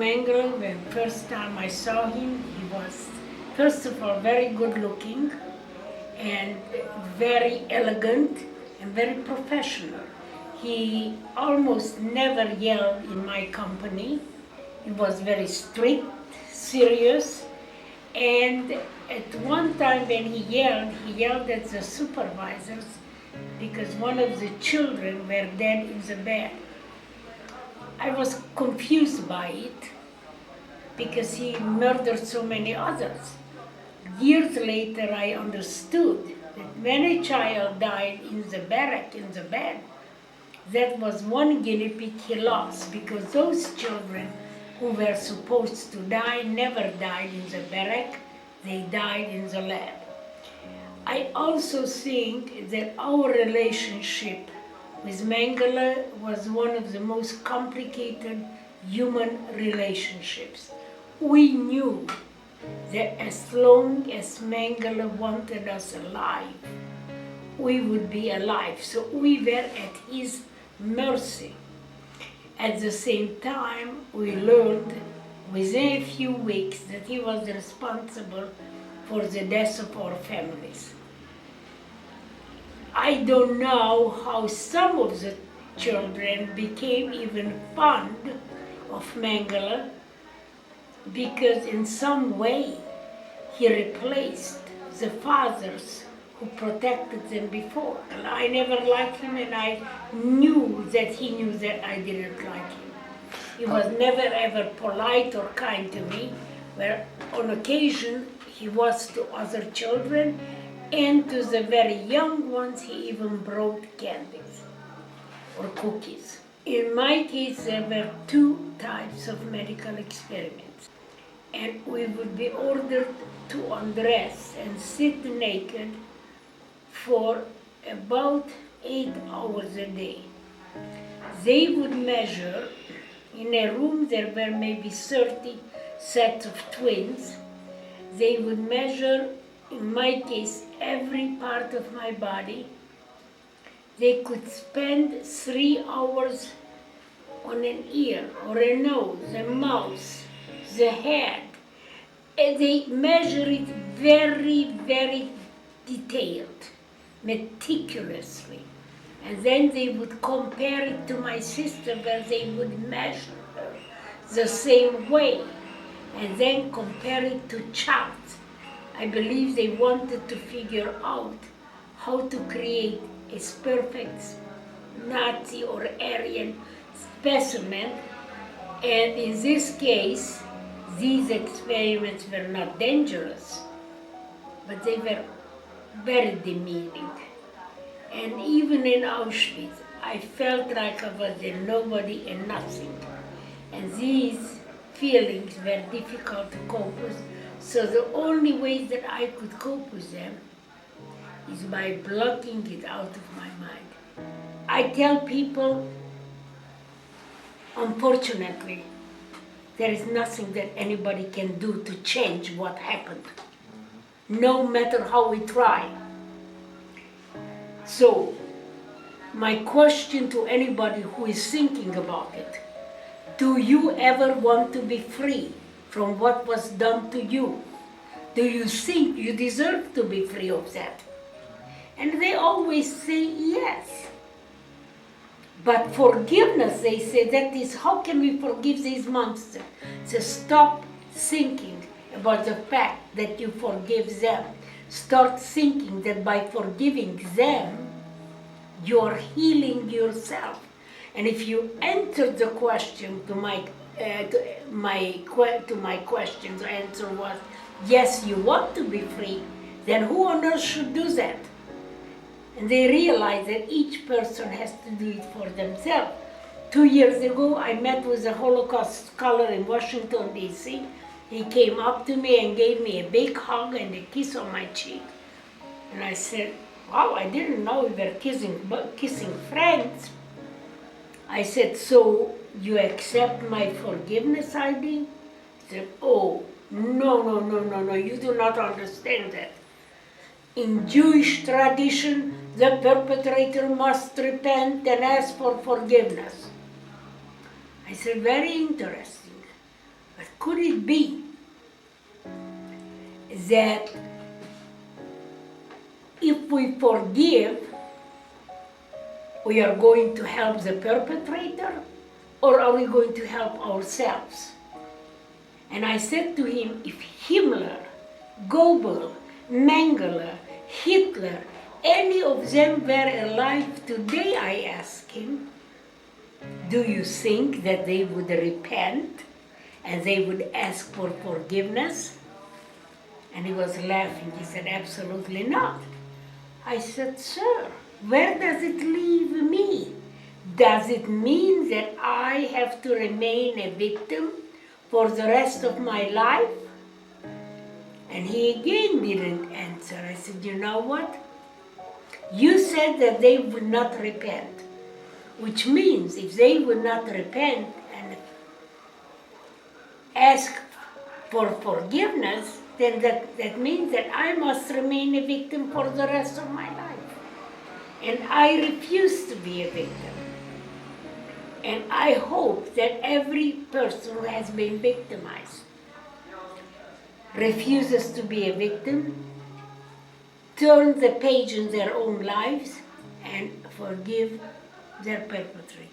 Mengele, when first time I saw him, he was, first of all, very good looking and very elegant and very professional. He almost never yelled in my company. He was very strict, serious, and at one time when he yelled at the supervisors because one of the children were dead in the bed. I was confused by it because he murdered so many others. Years later I understood that when a child died in the barrack, in the bed, that was one guinea pig he lost, because those children who were supposed to die never died in the barrack, they died in the lab. I also think that our relationship with Mengele was one of the most complicated human relationships. We knew that as long as Mengele wanted us alive, we would be alive, so we were at his mercy. At the same time, we learned within a few weeks that he was responsible for the death of our families. I don't know how some of the children became even fond of Mengele, because in some way he replaced the fathers who protected them before. And I never liked him, and I knew that he knew that I didn't like him. He was never ever polite or kind to me, where on occasion he was to other children, and to the very young ones he even brought candies or cookies. In my case, there were two types of medical experiments, and we would be ordered to undress and sit naked for about 8 hours a day. They would measure, in a room there were maybe 30 sets of twins, they would measure, in my case, every part of my body. They could spend 3 hours on an ear or a nose, a mouth, the head, and they measure it very, very detailed, meticulously. And then they would compare it to my sister, where they would measure her the same way, and then compare it to charts. I believe they wanted to figure out how to create a perfect Nazi or Aryan specimen, and in this case, these experiments were not dangerous, but they were very demeaning. And even in Auschwitz, I felt like I was a nobody and nothing. And these feelings were difficult to cope with, so the only way that I could cope with them is by blocking it out of my mind. I tell people, unfortunately, there is nothing that anybody can do to change what happened, no matter how we try. So, my question to anybody who is thinking about it, do you ever want to be free from what was done to you? Do you think you deserve to be free of that? And they always say yes. But forgiveness, they say, that is, how can we forgive these monsters? So stop thinking about the fact that you forgive them. Start thinking that by forgiving them, you are healing yourself. And if you answer the question to my question, the answer was, yes, you want to be free, then who on earth should do that? And they realize that each person has to do it for themselves. 2 years ago, I met with a Holocaust scholar in Washington, D.C. He came up to me and gave me a big hug and a kiss on my cheek. And I said, wow, I didn't know we were kissing friends. I said, so you accept my forgiveness ID? He said, oh, no, you do not understand that. In Jewish tradition, the perpetrator must repent and ask for forgiveness. I said, very interesting. could it be that if we forgive, we are going to help the perpetrator, or are we going to help ourselves? And I said to him, if Himmler, Goebbels, Mengele, Hitler, any of them were alive today, I asked him, do you think that they would repent and they would ask for forgiveness? And he was laughing. He said, absolutely not. I said, sir, where does it leave me? Does it mean that I have to remain a victim for the rest of my life? And he again didn't answer. I said, you know what? You said that they would not repent, which means if they would not repent and ask for forgiveness, then that means that I must remain a victim for the rest of my life. And I refuse to be a victim. And I hope that every person who has been victimized refuses to be a victim, turn the page in their own lives, and forgive their perpetrators.